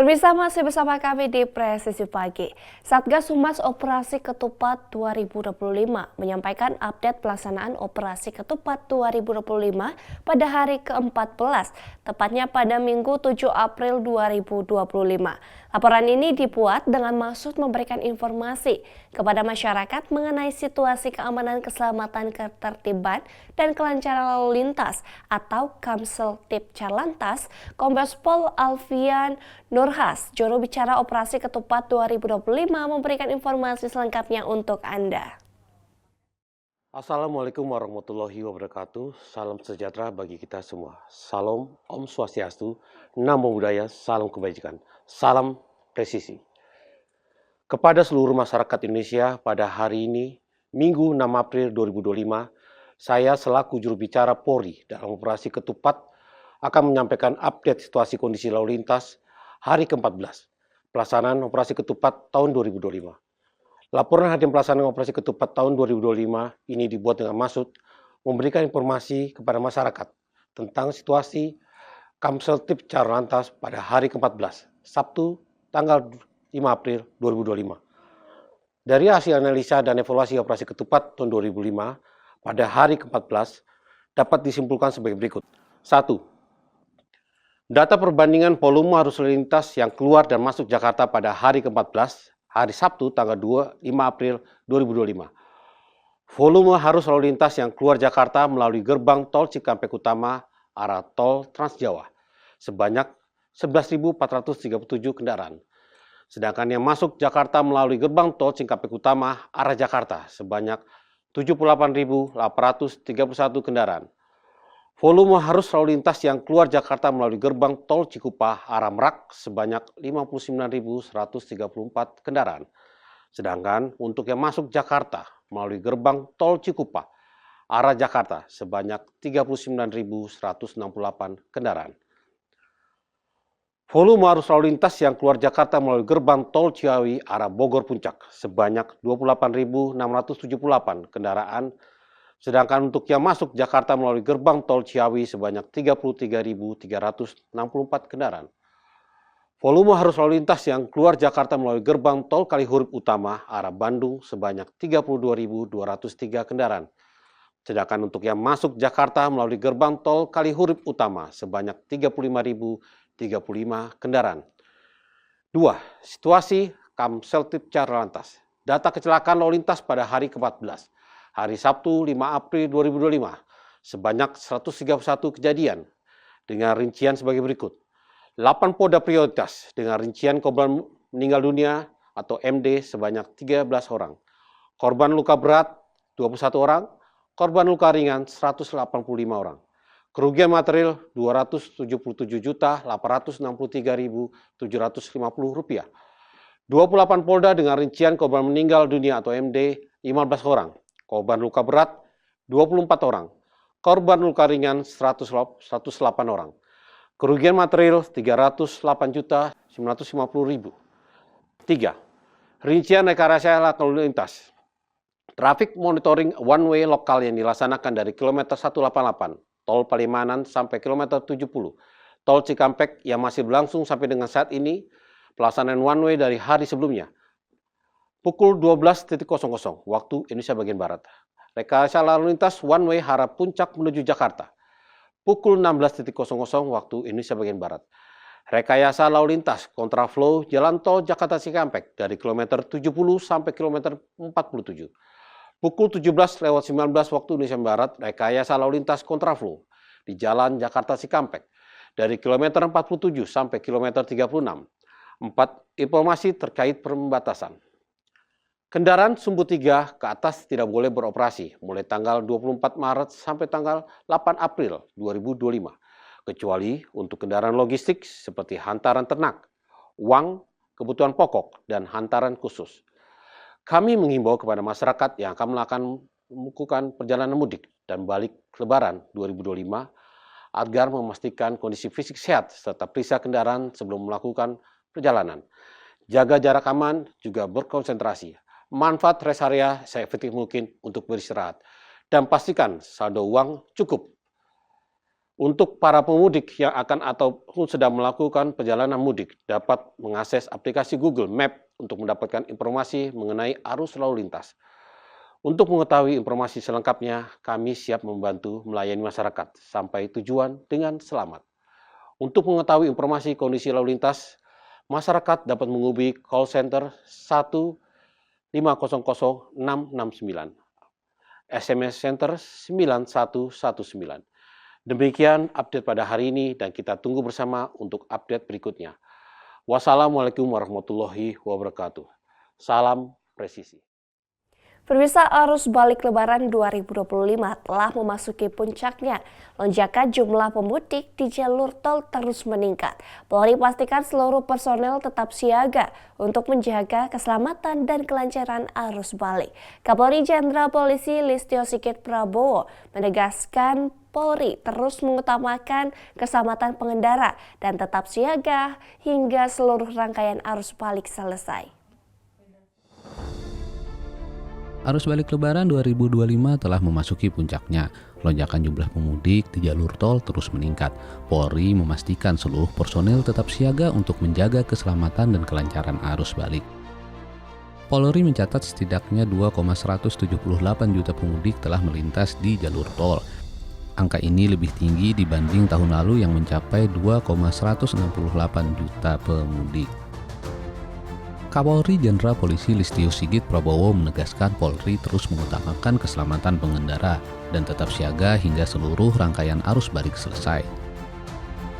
Pemirsa masih bersama kami di Presisi Pagi. Satgas Humas Operasi Ketupat 2025 menyampaikan update pelaksanaan Operasi Ketupat 2025 pada hari ke-14, tepatnya pada Minggu 7 April 2025. Laporan ini dibuat dengan maksud memberikan informasi kepada masyarakat mengenai situasi keamanan, keselamatan, ketertiban, dan kelancaran lalu lintas atau Kamseltib Carlantas, Kombes Pol Alfian Nurhas, juru bicara Operasi Ketupat 2025, memberikan informasi selengkapnya untuk Anda. Assalamualaikum warahmatullahi wabarakatuh. Salam sejahtera bagi kita semua. Salam Om Swastiastu, Namo Buddhaya, salam kebajikan, salam presisi. Kepada seluruh masyarakat Indonesia, pada hari ini, Minggu 6 April 2025, saya selaku juru bicara Polri dalam Operasi Ketupat akan menyampaikan update situasi kondisi lalu lintas hari ke-14, pelaksanaan Operasi Ketupat tahun 2025. Laporan harian pelaksanaan Operasi Ketupat tahun 2025 ini dibuat dengan maksud memberikan informasi kepada masyarakat tentang situasi Kamseltib Carlantas pada hari ke-14, Sabtu, tanggal 5 April 2025. Dari hasil analisa dan evaluasi Operasi Ketupat tahun 2005, pada hari ke-14 dapat disimpulkan sebagai berikut. 1. Data perbandingan volume arus lalu lintas yang keluar dan masuk Jakarta pada hari ke-14, hari Sabtu tanggal 5 April 2025. Volume arus lalu lintas yang keluar Jakarta melalui gerbang tol Cikampek Utama arah tol Trans Jawa sebanyak 11.437 kendaraan. Sedangkan yang masuk Jakarta melalui gerbang tol Cikampek Utama arah Jakarta sebanyak 78.831 kendaraan. Volume arus lalu lintas yang keluar Jakarta melalui gerbang tol Cikupa arah Merak sebanyak 59.134 kendaraan. Sedangkan untuk yang masuk Jakarta melalui gerbang tol Cikupa arah Jakarta sebanyak 39.168 kendaraan. Volume arus lalu lintas yang keluar Jakarta melalui gerbang tol Ciawi arah Bogor Puncak sebanyak 28.678 kendaraan. Sedangkan untuk yang masuk Jakarta melalui gerbang tol Ciawi sebanyak 33.364 kendaraan. Volume arus lalu lintas yang keluar Jakarta melalui gerbang tol Kalihurip Utama arah Bandung sebanyak 32.203 kendaraan. Sedangkan untuk yang masuk Jakarta melalui gerbang tol Kalihurip Utama sebanyak 35.035 kendaraan. 2. Situasi Kamseltib Carlantas. Data kecelakaan lalu lintas pada hari ke-14. Hari Sabtu 5 April 2025, sebanyak 131 kejadian dengan rincian sebagai berikut. 8 polda prioritas dengan rincian korban meninggal dunia atau MD sebanyak 13 orang. Korban luka berat 21 orang, korban luka ringan 185 orang. Kerugian material Rp277.863.750. 28 polda dengan rincian korban meninggal dunia atau MD 15 orang. Korban luka berat 24 orang, korban luka ringan 108 orang. Kerugian material Rp308.950.000. 3. Rincian rekayasa lalu lintas. Traffic monitoring one way lokal yang dilaksanakan dari kilometer 188 tol Palimanan sampai kilometer 70 tol Cikampek yang masih berlangsung sampai dengan saat ini. Pelaksanaan one way dari hari sebelumnya. Pukul 12.00 waktu Indonesia bagian Barat. Rekayasa lalu lintas one way arah Puncak menuju Jakarta. Pukul 16.00 waktu Indonesia bagian Barat. Rekayasa lalu lintas kontraflow jalan tol Jakarta Cikampek dari kilometer 70 sampai kilometer 47. Pukul 17.19 waktu Indonesia Barat. Rekayasa lalu lintas kontraflow di jalan Jakarta Cikampek dari kilometer 47 sampai kilometer 36. 4. Informasi terkait pembatasan. Kendaraan sumbu 3 ke atas tidak boleh beroperasi mulai tanggal 24 Maret sampai tanggal 8 April 2025, kecuali untuk kendaraan logistik seperti hantaran ternak, uang, kebutuhan pokok, dan hantaran khusus. Kami menghimbau kepada masyarakat yang akan melakukan perjalanan mudik dan balik Lebaran 2025 agar memastikan kondisi fisik sehat serta periksa kendaraan sebelum melakukan perjalanan. Jaga jarak aman, juga berkonsentrasi. Manfaat rest area seefektif mungkin untuk beristirahat. Dan pastikan saldo uang cukup. Untuk para pemudik yang akan ataupun sedang melakukan perjalanan mudik dapat mengakses aplikasi Google Map untuk mendapatkan informasi mengenai arus lalu lintas. Untuk mengetahui informasi selengkapnya, kami siap membantu melayani masyarakat sampai tujuan dengan selamat. Untuk mengetahui informasi kondisi lalu lintas, masyarakat dapat menghubungi call center 1500669, SMS center 9119. Demikian update pada hari ini dan kita tunggu bersama untuk update berikutnya. Wassalamualaikum warahmatullahi wabarakatuh. Salam presisi. Pemirsa, arus balik Lebaran 2025 telah memasuki puncaknya. Lonjakan jumlah pemudik di jalur tol terus meningkat. Polri pastikan seluruh personel tetap siaga untuk menjaga keselamatan dan kelancaran arus balik. Kapolri Jenderal Polisi Listio Sigit Prabowo menegaskan Polri terus mengutamakan keselamatan pengendara dan tetap siaga hingga seluruh rangkaian arus balik selesai. Arus balik Lebaran 2025 telah memasuki puncaknya. Lonjakan jumlah pemudik di jalur tol terus meningkat. Polri memastikan seluruh personel tetap siaga untuk menjaga keselamatan dan kelancaran arus balik. Polri mencatat setidaknya 2,178 juta pemudik telah melintas di jalur tol. Angka ini lebih tinggi dibanding tahun lalu yang mencapai 2,168 juta pemudik. Kapolri Jenderal Polisi Listio Sigit Prabowo menegaskan Polri terus mengutamakan keselamatan pengendara dan tetap siaga hingga seluruh rangkaian arus balik selesai.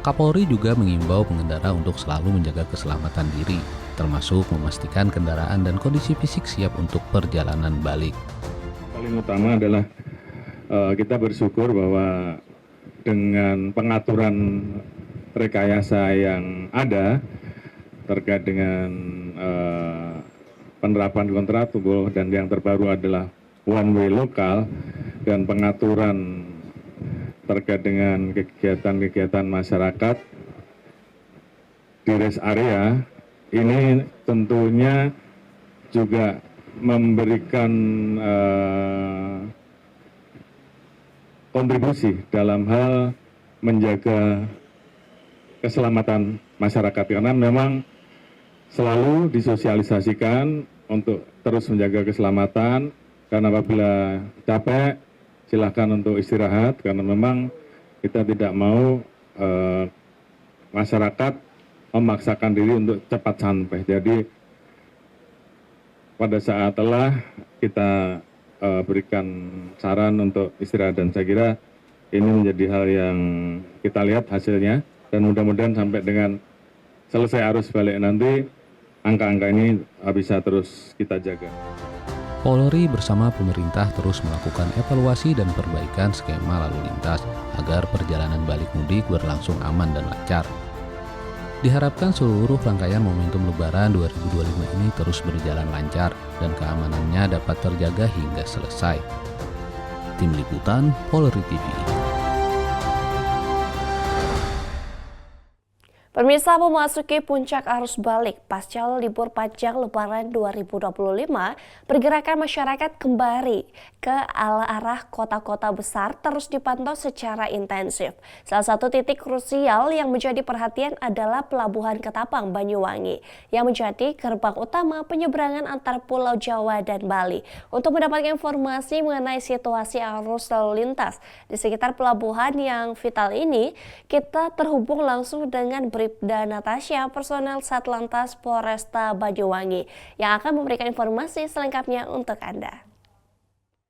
Kapolri juga mengimbau pengendara untuk selalu menjaga keselamatan diri, termasuk memastikan kendaraan dan kondisi fisik siap untuk perjalanan balik. Paling utama adalah kita bersyukur bahwa dengan pengaturan rekayasa yang ada terkait dengan penerapan kontraflow dan yang terbaru adalah one way lokal dan pengaturan terkait dengan kegiatan-kegiatan masyarakat di rest area ini tentunya juga memberikan kontribusi dalam hal menjaga keselamatan masyarakat karena memang selalu disosialisasikan untuk terus menjaga keselamatan karena apabila capek silakan untuk istirahat karena memang kita tidak mau masyarakat memaksakan diri untuk cepat sampai. Jadi pada saat telah kita berikan saran untuk istirahat dan saya kira ini menjadi hal yang kita lihat hasilnya dan mudah-mudahan sampai dengan selesai arus balik nanti angka-angka ini bisa terus kita jaga. Polri bersama pemerintah terus melakukan evaluasi dan perbaikan skema lalu lintas agar perjalanan balik mudik berlangsung aman dan lancar. Diharapkan seluruh rangkaian momentum Lebaran 2025 ini terus berjalan lancar dan keamanannya dapat terjaga hingga selesai. Tim Liputan Polri TV. Pemirsa, memasuki puncak arus balik pasca libur panjang Lebaran 2025, pergerakan masyarakat kembali ke arah kota-kota besar terus dipantau secara intensif. Salah satu titik krusial yang menjadi perhatian adalah Pelabuhan Ketapang, Banyuwangi, yang menjadi gerbang utama penyeberangan antar Pulau Jawa dan Bali. Untuk mendapatkan informasi mengenai situasi arus lalu lintas di sekitar pelabuhan yang vital ini, kita terhubung langsung dengan Bribda Natasha, personel Satlantas Polresta Banyuwangi, yang akan memberikan informasi selengkapnya untuk Anda.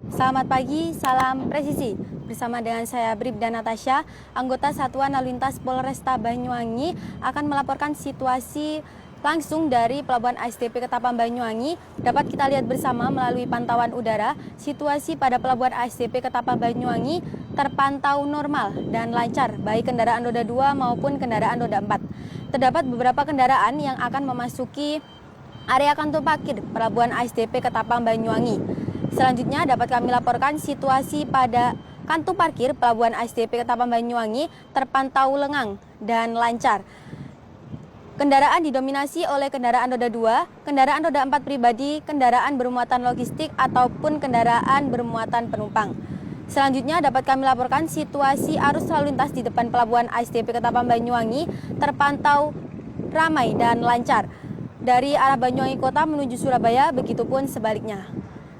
Selamat pagi, salam presisi. Bersama dengan saya Bribda Natasha, anggota Satuan Lalu Lintas Polresta Banyuwangi akan melaporkan situasi langsung dari Pelabuhan ASDP Ketapang Banyuwangi. Dapat kita lihat bersama melalui pantauan udara, situasi pada Pelabuhan ASDP Ketapang Banyuwangi terpantau normal dan lancar, baik kendaraan roda 2 maupun kendaraan roda 4. Terdapat beberapa kendaraan yang akan memasuki area kantor parkir Pelabuhan ASDP Ketapang Banyuwangi. Selanjutnya dapat kami laporkan situasi pada kantor parkir Pelabuhan ASDP Ketapang Banyuwangi terpantau lengang dan lancar. Kendaraan didominasi oleh kendaraan roda 2, kendaraan roda 4 pribadi, kendaraan bermuatan logistik ataupun kendaraan bermuatan penumpang. Selanjutnya dapat kami laporkan situasi arus lalu lintas di depan pelabuhan ASDP Ketapang Banyuwangi terpantau ramai dan lancar dari arah Banyuwangi Kota menuju Surabaya, begitupun sebaliknya.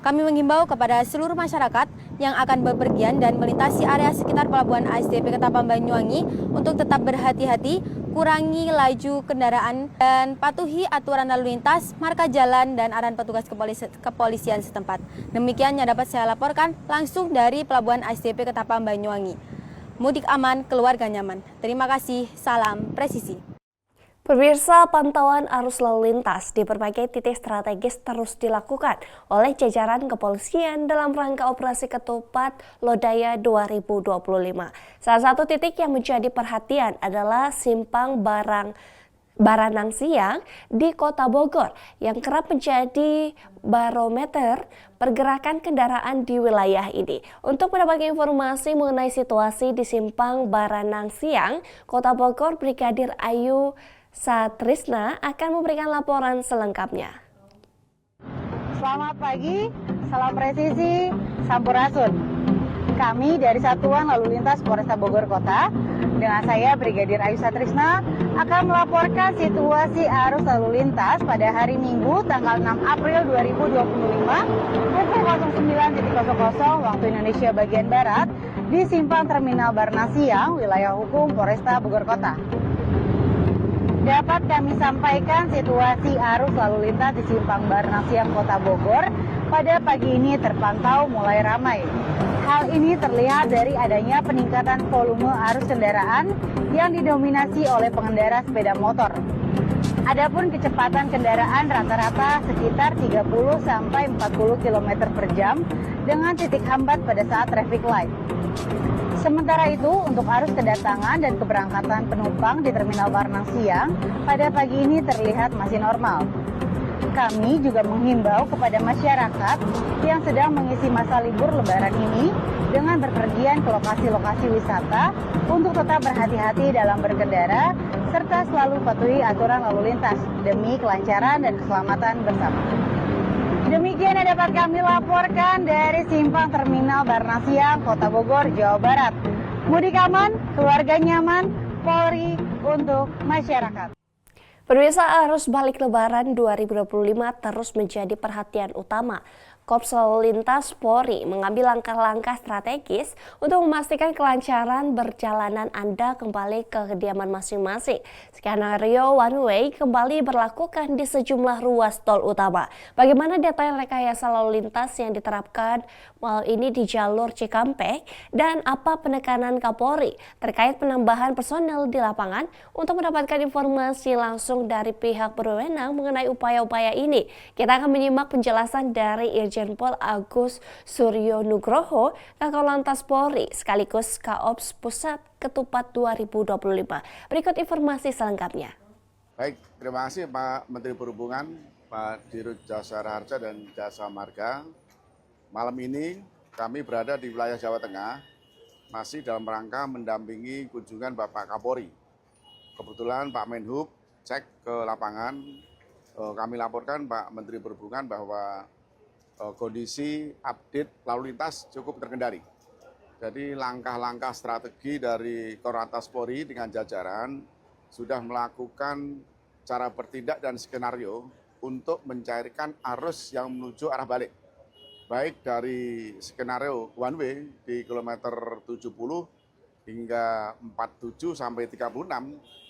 Kami menghimbau kepada seluruh masyarakat yang akan bepergian dan melintasi area sekitar pelabuhan ASDP Ketapang Banyuwangi untuk tetap berhati-hati, kurangi laju kendaraan, dan patuhi aturan lalu lintas, marka jalan, dan arahan petugas kepolisian setempat. Demikian yang dapat saya laporkan langsung dari pelabuhan ASDP Ketapang Banyuwangi. Mudik aman, keluarga nyaman. Terima kasih, salam presisi. Pemirsa, pantauan arus lalu lintas di berbagai titik strategis terus dilakukan oleh jajaran kepolisian dalam rangka operasi ketupat Lodaya 2025. Salah satu titik yang menjadi perhatian adalah Simpang Baranang Siang di Kota Bogor yang kerap menjadi barometer pergerakan kendaraan di wilayah ini. Untuk mendapatkan informasi mengenai situasi di Simpang Baranang Siang, Kota Bogor, Brigadir Ayu Satrisna akan memberikan laporan selengkapnya. Selamat pagi, salam presisi, sampurasun. Kami dari Satuan Lalu Lintas Polresta Bogor Kota, dengan saya Brigadir Ayu Satrisna, akan melaporkan situasi arus lalu lintas pada hari Minggu tanggal 6 April 2025 pukul 09.00 waktu Indonesia bagian Barat di Simpang Terminal Baranang Siang, wilayah hukum Polresta Bogor Kota. Dapat kami sampaikan situasi arus lalu lintas di Simpang Baranang Siang Kota Bogor pada pagi ini terpantau mulai ramai. Hal ini terlihat dari adanya peningkatan volume arus kendaraan yang didominasi oleh pengendara sepeda motor. Adapun kecepatan kendaraan rata-rata sekitar 30 sampai 40 km per jam dengan titik hambat pada saat traffic light. Sementara itu, untuk arus kedatangan dan keberangkatan penumpang di Terminal Baranang Siang pada pagi ini terlihat masih normal. Kami juga menghimbau kepada masyarakat yang sedang mengisi masa libur Lebaran ini dengan berpergian ke lokasi-lokasi wisata untuk tetap berhati-hati dalam berkendara serta selalu patuhi aturan lalu lintas demi kelancaran dan keselamatan bersama. Demikian yang dapat kami laporkan dari Simpang Terminal Baranang Siang, Kota Bogor, Jawa Barat. Mudik aman, keluarga nyaman, Polri untuk masyarakat. Pemirsa, arus balik Lebaran 2025 terus menjadi perhatian utama. Korps Lalu Lintas Polri mengambil langkah-langkah strategis untuk memastikan kelancaran perjalanan Anda kembali ke kediaman masing-masing. Skenario one way kembali berlakukan di sejumlah ruas tol utama. Bagaimana detail rekayasa lalu lintas yang diterapkan ini di jalur Cikampek dan apa penekanan Kapolri terkait penambahan personel di lapangan untuk mendapatkan informasi langsung dari pihak berwenang mengenai upaya-upaya ini. Kita akan menyimak penjelasan dari Irjen Pol Agus Suryo Nugroho, Kakor Lantas Polri, sekaligus Kaops Pusat Ketupat 2025. Berikut informasi selengkapnya. Baik, terima kasih Pak Menteri Perhubungan, Pak Dirut Jasa Harja dan Jasa Marga. Malam ini kami berada di wilayah Jawa Tengah, masih dalam rangka mendampingi kunjungan Bapak Kapolri. Kebetulan Pak Menhub cek ke lapangan, kami laporkan Pak Menteri Perhubungan bahwa kondisi update lalu lintas cukup terkendali. Jadi langkah-langkah strategi dari Korlantas Polri dengan jajaran sudah melakukan cara bertindak dan skenario untuk mencairkan arus yang menuju arah balik. Baik dari skenario one way di kilometer 70 hingga 47 sampai 36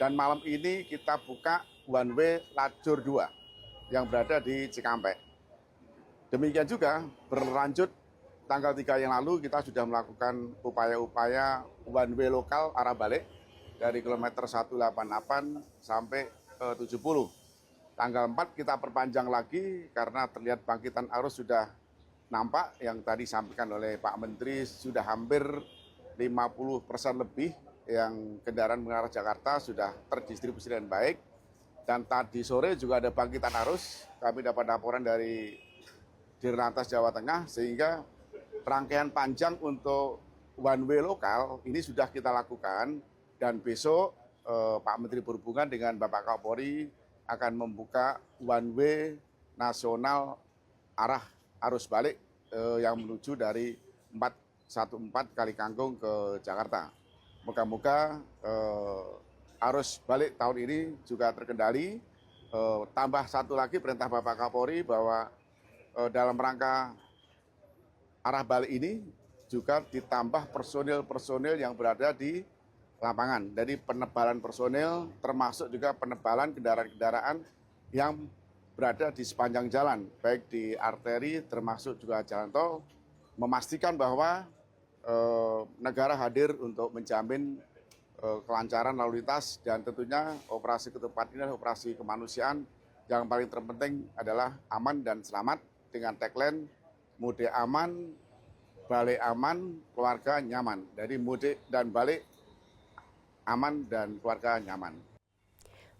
dan malam ini kita buka one way lajur 2 yang berada di Cikampek. Demikian juga berlanjut tanggal 3 yang lalu kita sudah melakukan upaya-upaya one way lokal arah balik dari kilometer 188 sampai 70. Tanggal 4 kita perpanjang lagi karena terlihat bangkitan arus sudah nampak yang tadi disampaikan oleh Pak Menteri sudah hampir 50% lebih yang kendaraan mengarah Jakarta sudah terdistribusi dengan baik. Dan tadi sore juga ada bangkitan arus, kami dapat laporan dari Dirlantas Jawa Tengah sehingga rangkaian panjang untuk one way lokal ini sudah kita lakukan dan besok Pak Menteri Perhubungan dengan Bapak Kapolri akan membuka one way nasional arah arus balik yang menuju dari 4 14 Kali Kangkung ke Jakarta. Moga-moga arus balik tahun ini juga terkendali. Tambah satu lagi perintah Bapak Kapolri bahwa dalam rangka arah balik ini juga ditambah personil-personil yang berada di lapangan. Jadi penebalan personil termasuk juga penebalan kendaraan-kendaraan yang berada di sepanjang jalan, baik di arteri termasuk juga jalan tol, memastikan bahwa negara hadir untuk menjamin kelancaran lalu lintas, dan tentunya operasi ketupat ini adalah operasi kemanusiaan yang paling terpenting adalah aman dan selamat dengan tagline mudik aman, balik aman, keluarga nyaman. Jadi mudik dan balik aman dan keluarga nyaman.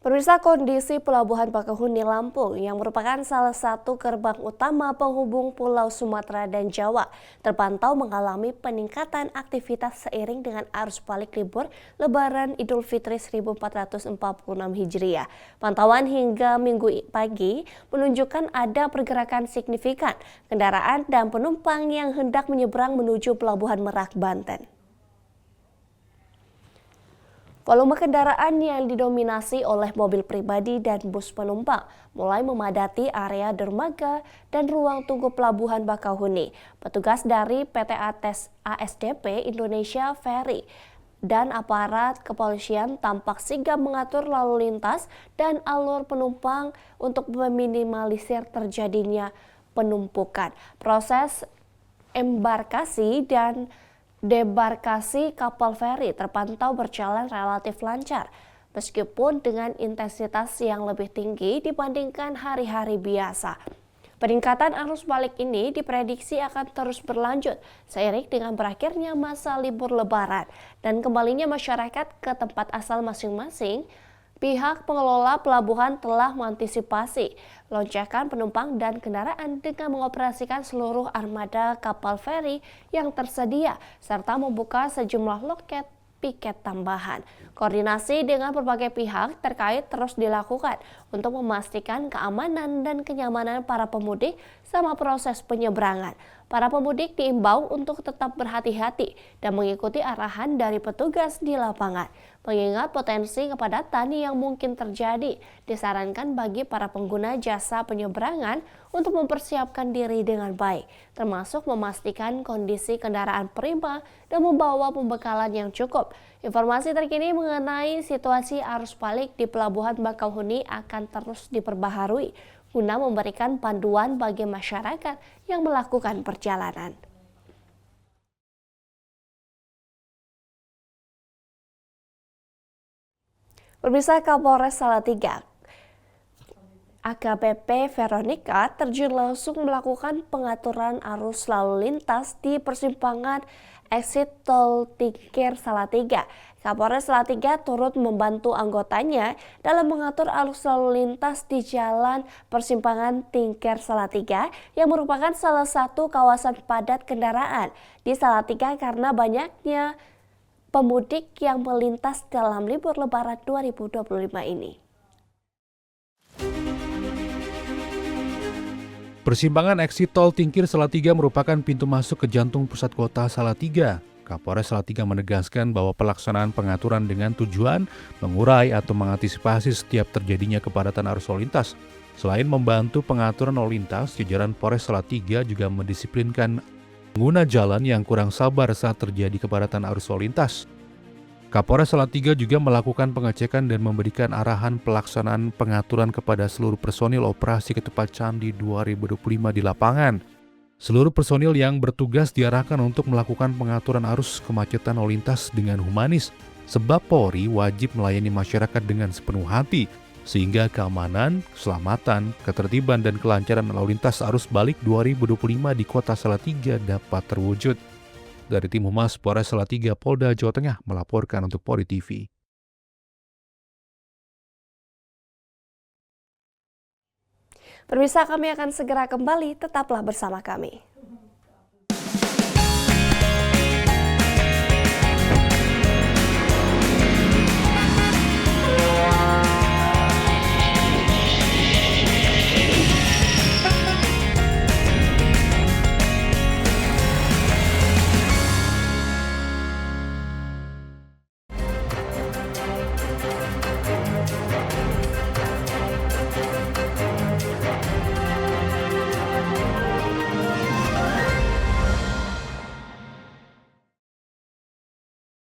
Pemirsa, kondisi Pelabuhan Bakauheni Lampung yang merupakan salah satu gerbang utama penghubung Pulau Sumatera dan Jawa terpantau mengalami peningkatan aktivitas seiring dengan arus balik libur Lebaran Idul Fitri 1446 Hijriah. Pantauan hingga Minggu pagi menunjukkan ada pergerakan signifikan kendaraan dan penumpang yang hendak menyeberang menuju Pelabuhan Merak, Banten. Volume kendaraan yang didominasi oleh mobil pribadi dan bus penumpang mulai memadati area dermaga dan ruang tunggu Pelabuhan Bakauheni. Petugas dari PT ASDP Indonesia Ferry dan aparat kepolisian tampak sigap mengatur lalu lintas dan alur penumpang untuk meminimalisir terjadinya penumpukan. Proses embarkasi dan debarkasi kapal feri terpantau berjalan relatif lancar, meskipun dengan intensitas yang lebih tinggi dibandingkan hari-hari biasa. Peningkatan arus balik ini diprediksi akan terus berlanjut seiring dengan berakhirnya masa libur Lebaran dan kembalinya masyarakat ke tempat asal masing-masing. Pihak pengelola pelabuhan telah mengantisipasi lonjakan penumpang dan kendaraan dengan mengoperasikan seluruh armada kapal feri yang tersedia serta membuka sejumlah loket piket tambahan. Koordinasi dengan berbagai pihak terkait terus dilakukan untuk memastikan keamanan dan kenyamanan para pemudik sama proses penyeberangan. Para pemudik diimbau untuk tetap berhati-hati dan mengikuti arahan dari petugas di lapangan. Mengingat potensi kepadatan yang mungkin terjadi, disarankan bagi para pengguna jasa penyeberangan untuk mempersiapkan diri dengan baik, termasuk memastikan kondisi kendaraan prima dan membawa pembekalan yang cukup. Informasi terkini mengenai situasi arus balik di Pelabuhan Bakauheni akan terus diperbaharui guna memberikan panduan bagi masyarakat yang melakukan perjalanan. Pemirsa, Kapolres Salatiga AKBP Veronica terjun langsung melakukan pengaturan arus lalu lintas di persimpangan exit tol Tingkir Salatiga. Kapolres Salatiga turut membantu anggotanya dalam mengatur arus lalu lintas di jalan persimpangan Tingkir Salatiga yang merupakan salah satu kawasan padat kendaraan di Salatiga karena banyaknya pemudik yang melintas dalam libur Lebaran 2025 ini. Persimpangan eksit tol Tingkir Salatiga merupakan pintu masuk ke jantung pusat kota Salatiga. Kapolres Salatiga menegaskan bahwa pelaksanaan pengaturan dengan tujuan mengurai atau mengantisipasi setiap terjadinya kepadatan arus lalu lintas. Selain membantu pengaturan lalu lintas, jajaran Polres Salatiga juga mendisiplinkan pengguna jalan yang kurang sabar saat terjadi kepadatan arus lalu lintas. Kapolres Salatiga juga melakukan pengecekan dan memberikan arahan pelaksanaan pengaturan kepada seluruh personil operasi ketupat Candi 2025 di lapangan. Seluruh personil yang bertugas diarahkan untuk melakukan pengaturan arus kemacetan lalu lintas dengan humanis, sebab Polri wajib melayani masyarakat dengan sepenuh hati, sehingga keamanan, keselamatan, ketertiban, dan kelancaran lalu lintas arus balik 2025 di kota Salatiga dapat terwujud. Dari tim Humas Polres Salatiga Polda Jawa Tengah melaporkan untuk Polri TV. Pemirsa, kami akan segera kembali, tetaplah bersama kami.